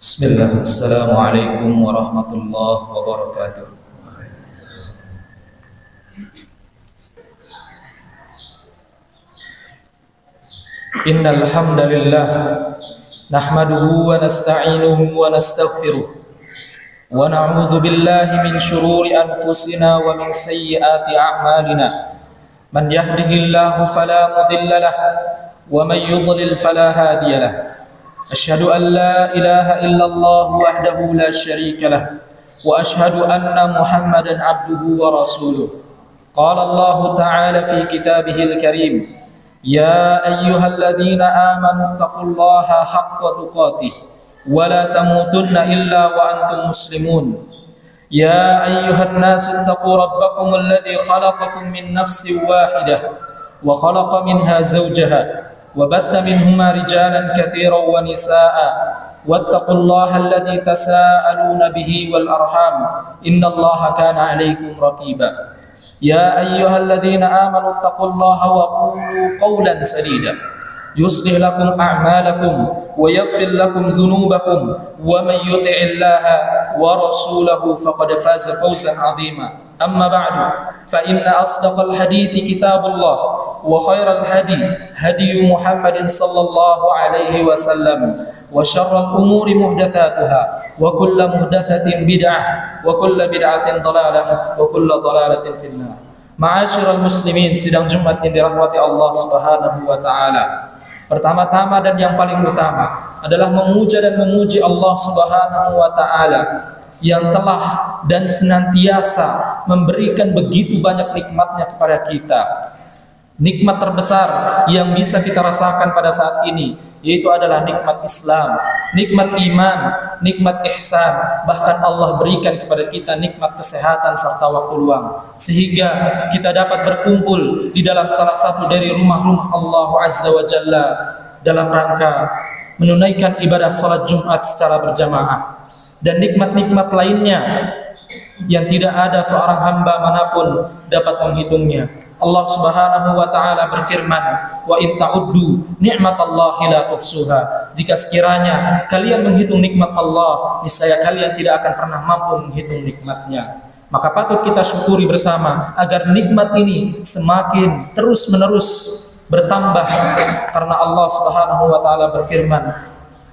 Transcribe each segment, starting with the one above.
Bismillah. Assalamualaikum warahmatullahi wabarakatuh. Innal hamdalillah nahmaduhu wa nasta'inuhu wa nastaghfiruh wa na'udzu billahi min shururi anfusina wa min sayyiati a'malina. Man yahdihillahu fala mudilla lahu wa man yudlil fala hadiya lahu. Asyhadu an la ilaha illallah wahdahu la syarika lah wa asyhadu anna Muhammadan abduhu wa rasuluh. Qala Allah ta'ala fi kitabihil karim, ya ayyuhalladzina amanu taqullaha haqqa tuqatih wa la tamutunna illa wa antum muslimun. Ya ayyuhan nasu taqu rabbakum alladzi khalaqakum min nafsin wahidah wa khalaqa minha zawjaha وبث منهما رجالا كثيرا ونساء واتقوا الله الذي تساءلون به والأرحام إن الله كان عليكم رقيبا يا أيها الذين آمنوا اتقوا الله وقولوا قولا سديدا يصلح لكم أعمالكم ويغفر لكم ذنوبكم ومن يطع الله ورسوله فقد فاز فوزا عظيما أما بعد فإن أصدق الحديث كتاب الله وخير الهدي هدي محمد صلى الله عليه وسلم وشر الأمور محدثاتها وكل محدثة بدعة وكل بدعة ضلالة وكل ضلالة في النار. Ma'asyiral muslimin, sidang Jumat yang dirahmati Allah Subhanahu wa taala. Pertama-tama dan yang paling utama adalah memuja dan memuji Allah Subhanahu wa taala yang telah dan senantiasa memberikan begitu banyak nikmatnya kepada kita. Nikmat terbesar yang bisa kita rasakan pada saat ini yaitu adalah nikmat Islam, nikmat iman, nikmat ihsan. Bahkan Allah berikan kepada kita nikmat kesehatan serta waktu luang sehingga kita dapat berkumpul di dalam salah satu dari rumah-rumah Allah Azza wa Jalla dalam rangka menunaikan ibadah salat Jumat secara berjamaah. Dan nikmat-nikmat lainnya yang tidak ada seorang hamba manapun dapat menghitungnya. Allah Subhanahu wa taala berfirman, wa in ta'uddu ni'matallahi la tuhsuha. Jika sekiranya kalian menghitung nikmat Allah, niscaya kalian tidak akan pernah mampu menghitung nikmatnya. Maka patut kita syukuri bersama agar nikmat ini semakin terus-menerus bertambah, karena Allah Subhanahu wa taala berfirman,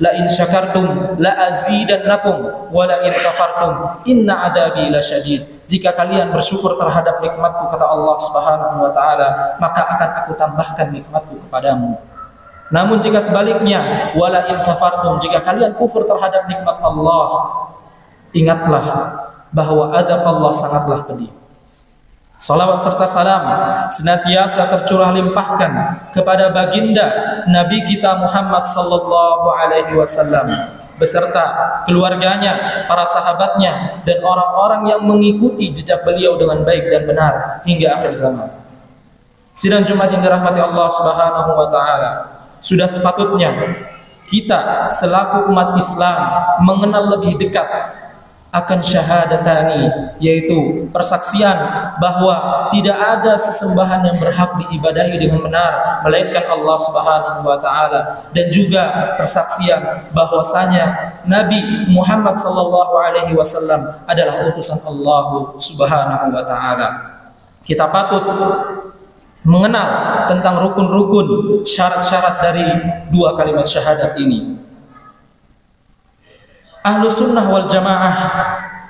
la in syakartum la azidannakum wa la in kafartum inna adabi lasyadid. Jika kalian bersyukur terhadap nikmatku, kata Allah Subhanahu wa taala, maka akan aku tambahkan nikmatku kepadamu. Namun jika sebaliknya, wala in kafartum, jika kalian kufur terhadap nikmat Allah, ingatlah bahwa adab Allah sangatlah pedih. Salawat serta salam senantiasa tercurah limpahkan kepada baginda Nabi kita Muhammad sallallahu alaihi wasallam beserta keluarganya, para sahabatnya, dan orang-orang yang mengikuti jejak beliau dengan baik dan benar hingga akhir zaman. Sidang Jumat yang dirahmati Allah Subhanahu wa taala, sudah sepatutnya kita selaku umat Islam mengenal lebih dekat akan syahadatani, yaitu persaksian bahwa tidak ada sesembahan yang berhak diibadahi dengan benar melainkan Allah Subhanahu wa taala, dan juga persaksian bahwasanya Nabi Muhammad sallallahu alaihi wasallam adalah utusan Allah Subhanahu wa taala. Kita patut mengenal tentang rukun-rukun, syarat-syarat dari dua kalimat syahadat ini. Ahlus sunnah wal jamaah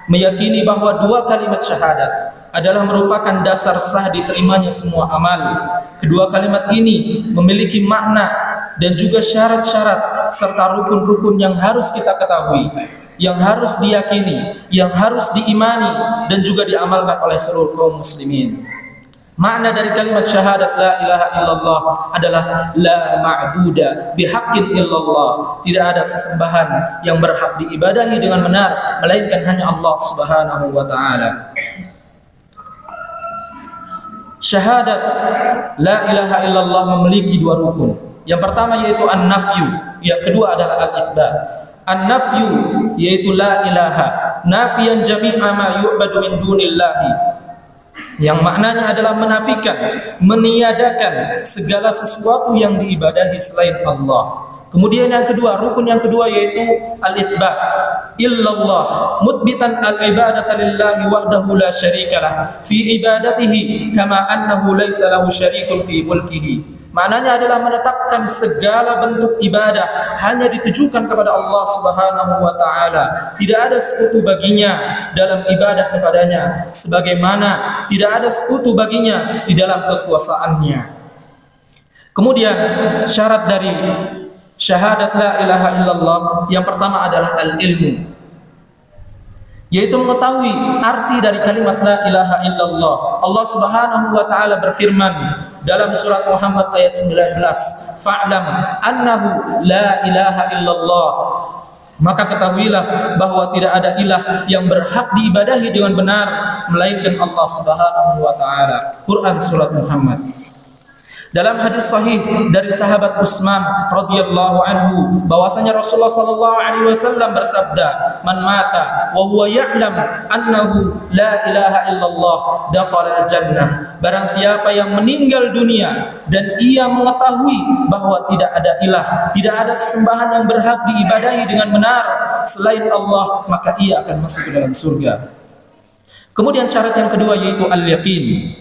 meyakini bahwa dua kalimat syahadat adalah merupakan dasar sah diterimanya semua amal. Kedua kalimat ini memiliki makna dan juga syarat-syarat serta rukun-rukun yang harus kita ketahui, yang harus diyakini, yang harus diimani dan juga diamalkan oleh seluruh kaum muslimin. Makna dari kalimat syahadat la ilaha illallah adalah la ma'buda bihaqqin illallah. Tidak ada sesembahan yang berhak diibadahi dengan benar melainkan hanya Allah Subhanahu wa taala. Syahadat la ilaha illallah memiliki dua rukun. Yang pertama yaitu an-nafyu, yang kedua adalah al-itsbat. An-nafyu yaitu la ilaha nafiyan jami'a ma yu'badu min dunillahi yang maknanya adalah menafikan, meniadakan segala sesuatu yang diibadahi selain Allah. Kemudian yang kedua, rukun yang kedua yaitu al-itsbat, illallah, mutsbitan al-ibadata lillahi wahdahu la syarikalah fi ibadatihi kama annahu laisa lahu syarikun fi mulkihi. Maknanya adalah menetapkan segala bentuk ibadah hanya ditujukan kepada Allah Subhanahu wa taala. Tidak ada sekutu baginya dalam ibadah kepadanya, sebagaimana tidak ada sekutu baginya di dalam kekuasaannya. Kemudian syarat dari syahadat la ilaha illallah yang pertama adalah al-ilmu, yaitu mengetahui arti dari kalimat la ilaha illallah. Allah Subhanahu wa taala berfirman dalam surat Muhammad ayat 19, fa'lam annahu la ilaha illallah, maka ketahuilah bahwa tidak ada ilah yang berhak diibadahi dengan benar melainkan Allah Subhanahu wa taala. Quran surat Muhammad. Dalam hadis sahih dari sahabat Utsman radhiyallahu anhu bahwasanya Rasulullah sallallahu alaihi wasallam bersabda, "Man mata wa huwa ya'lam annahu la ilaha illallah dakhala al-jannah." Barang siapa yang meninggal dunia dan ia mengetahui bahwa tidak ada ilah, tidak ada sesembahan yang berhak diibadahi dengan benar selain Allah, maka ia akan masuk ke dalam surga. Kemudian syarat yang kedua yaitu al-yaqin.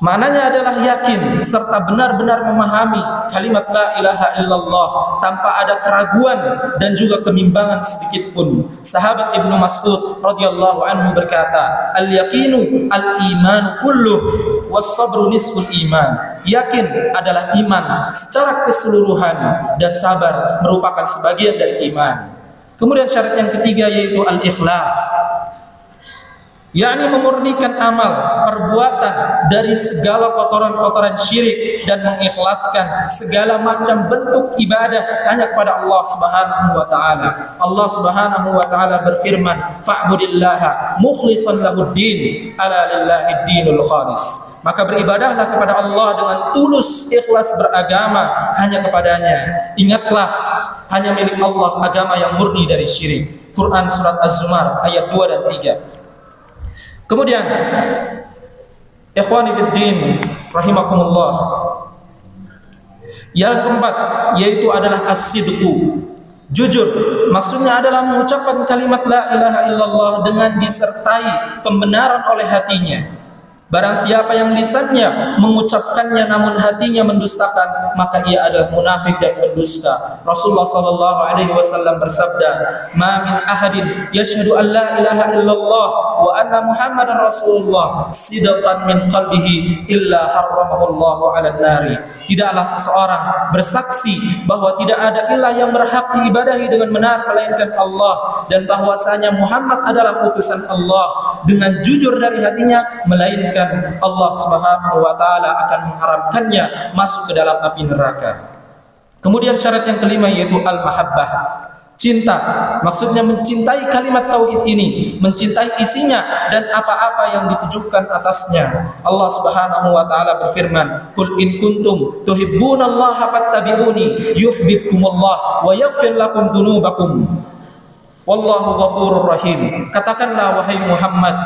Maknanya adalah yakin serta benar-benar memahami kalimat la ilaha illallah tanpa ada keraguan dan juga kebimbangan sedikit pun. Sahabat Ibnu Mas'ud radhiyallahu anhu berkata, "Al-yaqinu al-iman kulluh was-sabru nisful iman." Yakin adalah iman secara keseluruhan dan sabar merupakan sebagian dari iman. Kemudian syarat yang ketiga yaitu al-ikhlas, yakni memurnikan amal perbuatan dari segala kotoran-kotoran syirik dan mengikhlaskan segala macam bentuk ibadah hanya kepada Allah Subhanahu wa taala. Allah Subhanahu wa taala berfirman, "Fa'budillaha mukhlishan lahuddin, ala lillahid dinul khalis." Maka beribadahlah kepada Allah dengan tulus ikhlas beragama hanya kepadanya. Ingatlah, hanya milik Allah agama yang murni dari syirik. Quran surat Az-Zumar ayat 2 dan 3. Kemudian ikhwani fid din rahimakumullah, yang keempat yaitu adalah as-sidqu, jujur. Maksudnya adalah mengucapkan kalimat la ilaha illallah dengan disertai pembenaran oleh hatinya. Barang siapa yang lisannya mengucapkannya namun hatinya mendustakan, maka ia adalah munafik dan pendusta. Rasulullah sallallahu alaihi wasallam bersabda, "Ma min ahadin yashhadu an la ilaha illallah wa anna Muhammadar Rasulullah sidqan min qalbihi illa harramahu Allahu 'alan nari." Tidaklah seseorang bersaksi bahwa tidak ada ilah yang berhak diibadahi dengan benar melainkan Allah, dan bahwasanya Muhammad adalah utusan Allah dengan jujur dari hatinya, melainkan Allah Subhanahu wa taala akan mengharamkannya masuk ke dalam api neraka. Kemudian syarat yang kelima yaitu al-mahabbah, cinta. Maksudnya mencintai kalimat tauhid ini, mencintai isinya dan apa-apa yang ditujukan atasnya. Allah Subhanahu wa taala berfirman, "Qul in kuntum tuhibbunallaha fattabi'uni yuhibbukumullah wa yaghfir lakum dzunubakum wallahu ghafurur rahim." Katakanlah wahai Muhammad,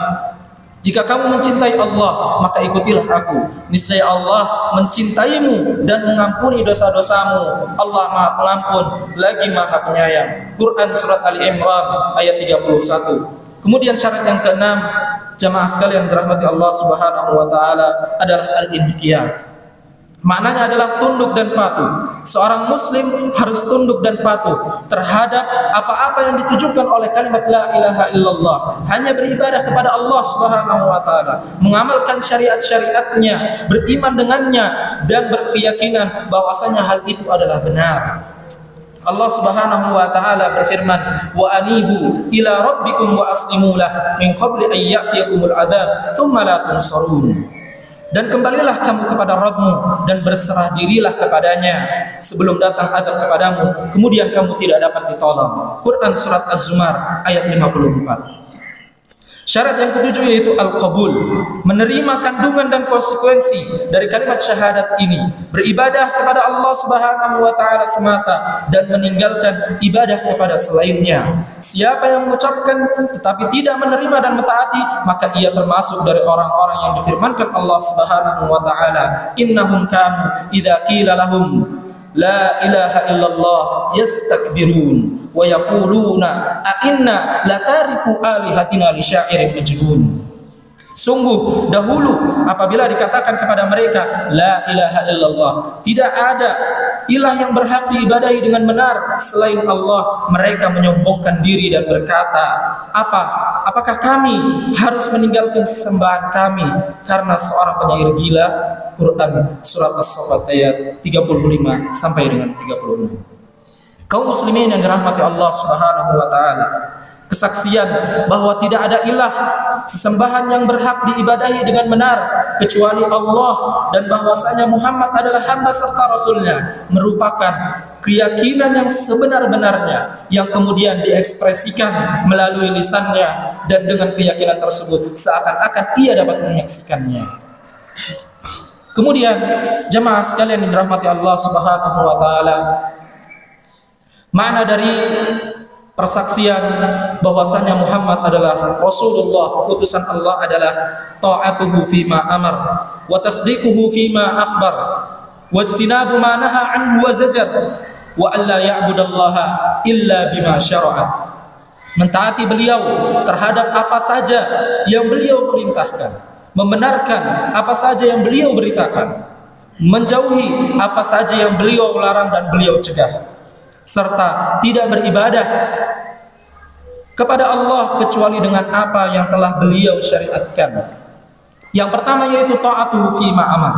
jika kamu mencintai Allah, maka ikutilah aku. Niscaya Allah mencintaimu dan mengampuni dosa-dosamu. Allah Maha Pengampun lagi Maha Penyayang. Quran surat Ali Imran ayat 31. Kemudian syarat yang keenam, jamaah sekalian dirahmati Allah Subhanahu wa taala, adalah al-inqiyad. Maknanya adalah tunduk dan patuh. Seorang muslim harus tunduk dan patuh terhadap apa-apa yang ditujukan oleh kalimat la ilaha illallah. Hanya beribadah kepada Allah Subhanahu wa taala, mengamalkan syariat-syariatnya, beriman dengannya dan berkeyakinan bahwasanya hal itu adalah benar. Allah Subhanahu wa taala berfirman, "Wa anibu ila rabbikum wa aslimu lah min qabli an ya'tiyakumul adzab tsumma la tunsarun." Dan kembalilah kamu kepada Rabb-mu dan berserah dirilah kepadanya sebelum datang azab kepadamu, kemudian kamu tidak dapat ditolong. Quran surat Az-Zumar ayat 54. Syarat yang ketujuh yaitu al-qabul, menerima kandungan dan konsekuensi dari kalimat syahadat ini, beribadah kepada Allah Subhanahu wa taala semata dan meninggalkan ibadah kepada selainnya. Siapa yang mengucapkan tetapi tidak menerima dan mentaati, maka ia termasuk dari orang-orang yang difirmankan Allah Subhanahu wa taala, innahum kanu idza qila lahum la ilaha illallah yastakbirun wa yaquluna a inna latariku alihatina li syairin majnun. Sungguh dahulu apabila dikatakan kepada mereka la ilaha illallah, tidak ada ilah yang berhak diibadahi dengan benar selain Allah, mereka menyombongkan diri dan berkata, apakah kami harus meninggalkan sesembahan kami karena seorang penyair gila? Quran surat As-Saffat ayat 35 sampai dengan 36. Kaum muslimin yang dirahmati Allah Subhanahu wa taala, kesaksian bahwa tidak ada ilah sesembahan yang berhak diibadahi dengan benar kecuali Allah dan bahwasanya Muhammad adalah hamba serta rasulnya merupakan keyakinan yang sebenar-benarnya yang kemudian diekspresikan melalui lisannya, dan dengan keyakinan tersebut seakan-akan ia dapat menyaksikannya. Kemudian jemaah sekalian yang dirahmati Allah Subhanahu wa taala, makna dari persaksian bahwasanya Muhammad adalah Rasulullah, utusan Allah, adalah ta'atuhu fima amar wa tasdiquhu fima akhbar wa ijtinabu ma naha anhu wa zajar wa alla ya'budallaha illa bima syara'a. Mentaati beliau terhadap apa saja yang beliau perintahkan, membenarkan apa saja yang beliau beritakan, menjauhi apa saja yang beliau larang dan beliau cegah, serta tidak beribadah kepada Allah kecuali dengan apa yang telah beliau syariatkan. Yang pertama yaitu ta'atuhu fima amar,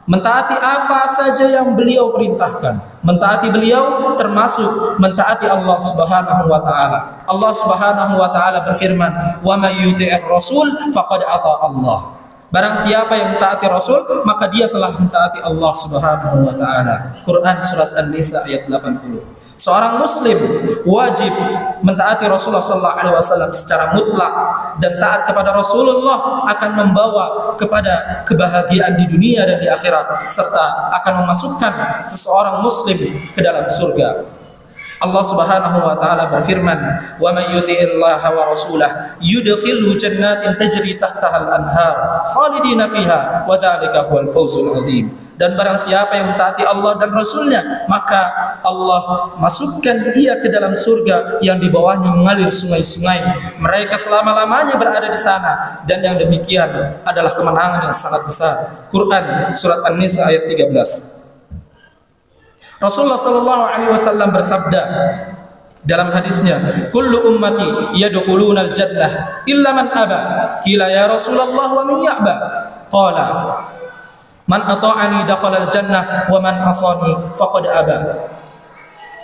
mentaati apa saja yang beliau perintahkan. Mentaati beliau termasuk mentaati Allah Subhanahu wa taala. Allah Subhanahu wa taala berfirman, "Wa may yuti'ir rasul faqad ata Allah." Barang siapa yang mentaati Rasul, maka dia telah mentaati Allah Subhanahu wa taala. Quran surat An-Nisa ayat 80. Seorang muslim wajib mentaati Rasulullah sallallahu alaihi wasallam secara mutlak, dan taat kepada Rasulullah akan membawa kepada kebahagiaan di dunia dan di akhirat, serta akan memasukkan seseorang muslim ke dalam surga. Allah Subhanahu wa taala berfirman, "Wa may yuti'illaha wa rasulahu yudkhilhu jannatin tajri tahtaha al-anhar khalidina fiha wa dzalika huwal fawzul 'adzim." Dan barang siapa yang mentaati Allah dan Rasulnya, maka Allah masukkan ia ke dalam surga yang di bawahnya mengalir sungai-sungai. Mereka selama-lamanya berada di sana, dan yang demikian adalah kemenangan yang sangat besar. Quran surat An-Nisa ayat 13. Rasulullah sallallahu alaihi wasallam bersabda dalam hadisnya, "Kullu ummati yadkhuluna al-jannah illa man aba." Qila ya Rasulullah wa man ya'ba? Qala, "Man ata'ani dakhala al-jannah wa man asani faqad aba."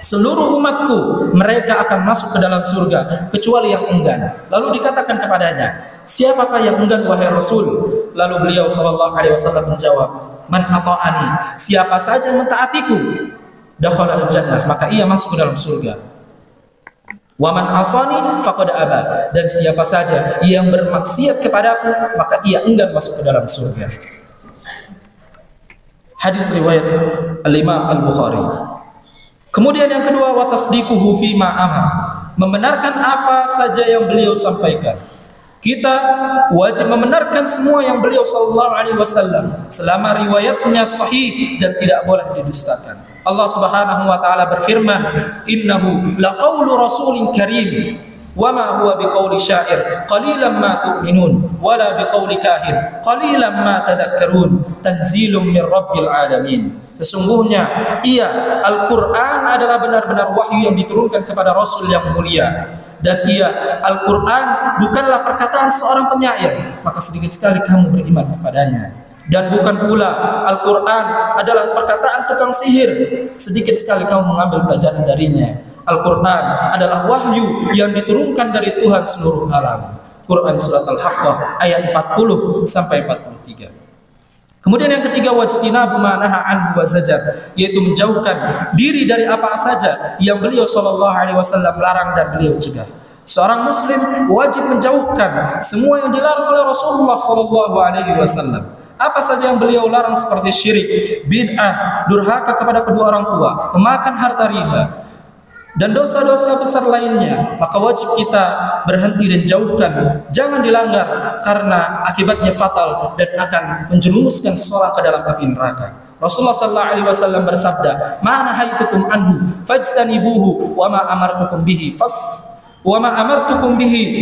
Seluruh umatku mereka akan masuk ke dalam surga kecuali yang enggan. Lalu dikatakan kepadanya, "Siapakah yang enggan wahai Rasul?" Lalu beliau sallallahu alaihi wasallam menjawab, "Man ata'ani." Siapa saja mentaatiku, dakhala al-jannah, maka ia masuk ke dalam surga. Wa man asani faqad aba. Dan siapa saja yang bermaksiat kepadaku, maka ia enggan masuk ke dalam surga. Hadis riwayat Al-Imam Al-Bukhari. Kemudian yang kedua, wa tasdiquhu fima amar, membenarkan apa saja yang beliau sampaikan. Kita wajib membenarkan semua yang beliau sallallahu alaihi wasallam selama riwayatnya sahih dan tidak boleh didustakan. Allah Subhanahu wa taala berfirman, "Innahu laqaulu rasulin karim wa ma huwa biqauli syair qalilan ma tu'minun wa la biqauli kahin qalilan ma tadhakkarun tanzilum mir rabbil alamin." Sesungguhnya ia Al-Qur'an adalah benar-benar wahyu yang diturunkan kepada Rasul yang mulia, dan ia Al-Quran bukanlah perkataan seorang penyair, maka sedikit sekali kamu beriman kepadanya. Dan bukan pula Al-Quran adalah perkataan tukang sihir, sedikit sekali kamu mengambil pelajaran darinya. Al-Quran adalah wahyu yang diturunkan dari Tuhan seluruh alam. Quran surat Al-Haqqah ayat 40 sampai 43. Kemudian yang ketiga, wajtinabu ma naha anhu wa zajar, yaitu menjauhkan diri dari apa saja yang beliau sallallahu alaihi wasallam larang dan beliau cegah. Seorang muslim wajib menjauhkan semua yang dilarang oleh Rasulullah SAW. Apa saja yang beliau larang seperti syirik, bid'ah, durhaka kepada kedua orang tua, memakan harta riba, dan dosa-dosa besar lainnya, maka wajib kita berhenti dan jauhkan, jangan dilanggar, karena akibatnya fatal dan akan menjerumuskan seseorang ke dalam api neraka. Rasulullah SAW bersabda, "Ma nahaitukum anhu fajtanibuhu wa ma amartukum bihi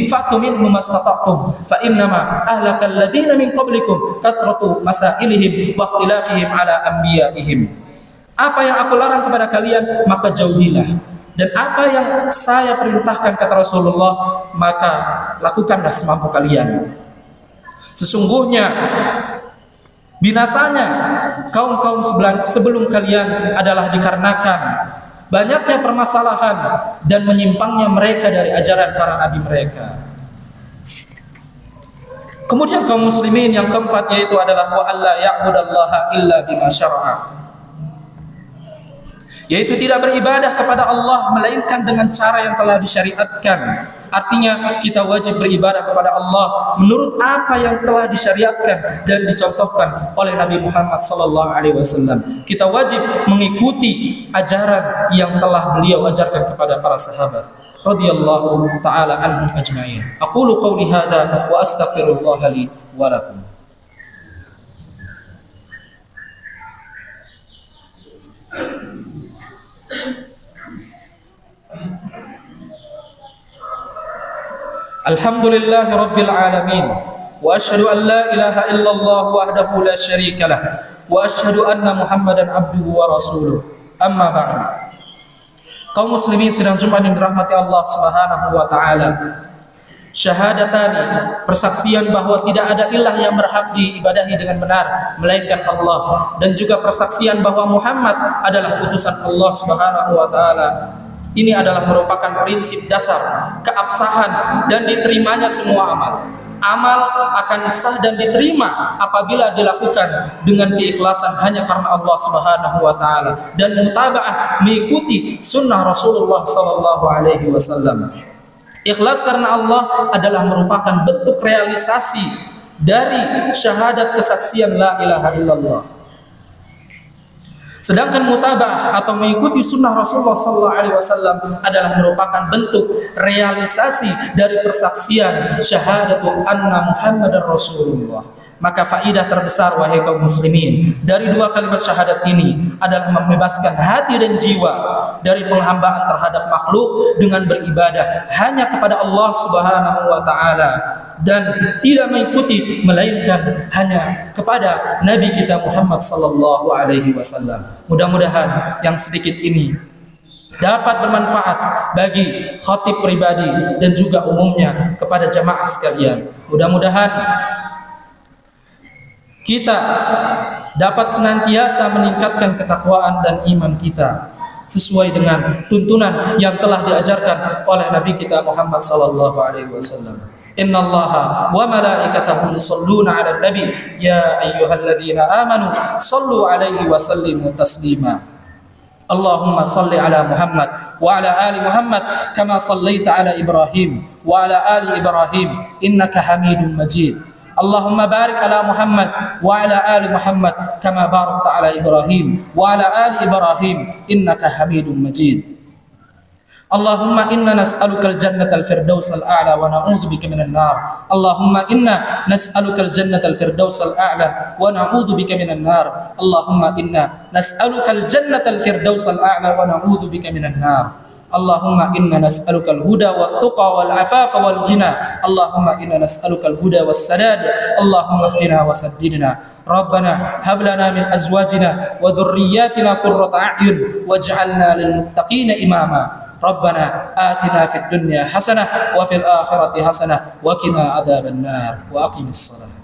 fa'tu minhu mastata'tum fa innama ahlakal ladina min qablikum kathratu masailihim wa ikhtilafihim ala anbiya'ihim." Apa yang aku larang kepada kalian, maka jauhilah. Dan apa yang saya perintahkan, kata Rasulullah, maka lakukanlah semampu kalian. Sesungguhnya binasanya kaum-kaum sebelum kalian adalah dikarenakan banyaknya permasalahan dan menyimpangnya mereka dari ajaran para nabi mereka. Kemudian kaum muslimin yang keempat yaitu adalah wa alla ya'budallaha illa bima syara'a, yaitu tidak beribadah kepada Allah melainkan dengan cara yang telah disyariatkan. Artinya kita wajib beribadah kepada Allah menurut apa yang telah disyariatkan dan dicontohkan oleh Nabi Muhammad SAW. Kita wajib mengikuti ajaran yang telah beliau ajarkan kepada para sahabat radhiyallahu taala anhum ajma'in. Aqulu qawli hadza wa astaghfirullah li wa lakum. Alhamdulillahi rabbil alamin, wa asyhadu an la ilaha illallah wahdahu la syarika lah, wa asyhadu anna Muhammadan abduhu wa rasuluh. Amma ba'du. Kaum muslimin sedang jumpa yang dirahmati Allah Subhanahu wa taala. Syahadatani, persaksian bahwa tidak ada ilah yang berhak diibadahi dengan benar melainkan Allah, dan juga persaksian bahwa Muhammad adalah utusan Allah Subhanahu wa taala. Ini adalah merupakan prinsip dasar keabsahan dan diterimanya semua amal. Amal akan sah dan diterima apabila dilakukan dengan keikhlasan hanya karena Allah Subhanahu wa taala dan mutabaah mengikuti sunnah Rasulullah sallallahu alaihi wasallam. Ikhlas karena Allah adalah merupakan bentuk realisasi dari syahadat kesaksian la ilaha illallah. Sedangkan mutaba'ah atau mengikuti sunnah Rasulullah SAW adalah merupakan bentuk realisasi dari persaksian syahadatu anna Muhammadar Rasulullah. Maka faidah terbesar wahai kaum muslimin dari dua kalimat syahadat ini adalah membebaskan hati dan jiwa dari penghambaan terhadap makhluk dengan beribadah hanya kepada Allah Subhanahu wa taala dan tidak mengikuti melainkan hanya kepada Nabi kita Muhammad sallallahu alaihi wasallam. Mudah-mudahan yang sedikit ini dapat bermanfaat bagi khatib pribadi dan juga umumnya kepada jamaah sekalian. Mudah-mudahan kita dapat senantiasa meningkatkan ketakwaan dan iman kita sesuai dengan tuntunan yang telah diajarkan oleh Nabi kita Muhammad sallallahu alaihi wasallam. Innallaha wa malaikatahu yusholluna 'alan nabi ya ayyuhalladzina amanu shallu 'alaihi wa sallimu taslima. Allahumma salli ala Muhammad wa ala ali Muhammad kama sallaita ala Ibrahim wa ala ali Ibrahim innaka Hamidum Majid. Allahumma barik ala Muhammad wa ala ali Muhammad kama barakta ala Ibrahim wa ala ali Ibrahim innaka Hamidum Majid. Allahumma inna nas'alukal jannatal firdausal a'la wa na'udzubika minan nar. Allahumma inna nas'alukal jannatal firdausal a'la wa na'udzubika minan nar. Allahumma inna nas'alukal jannatal firdausal a'la wa na'udzubika minan nar. Allahumma inna nas'alukal huda wat tuqa wal afafa wal ghina. Allahumma inna nas'alukal huda was sadad. Allahumma ihdina wa saddidna. Rabbana hab lana min azwajina wa dhurriyyatina qurrata a'yun waj'alna lil muttaqina imama. Rabbana atina fid dunya hasanah wa fil akhirati hasanah wa qina adzaban nar wa aqimis shalah.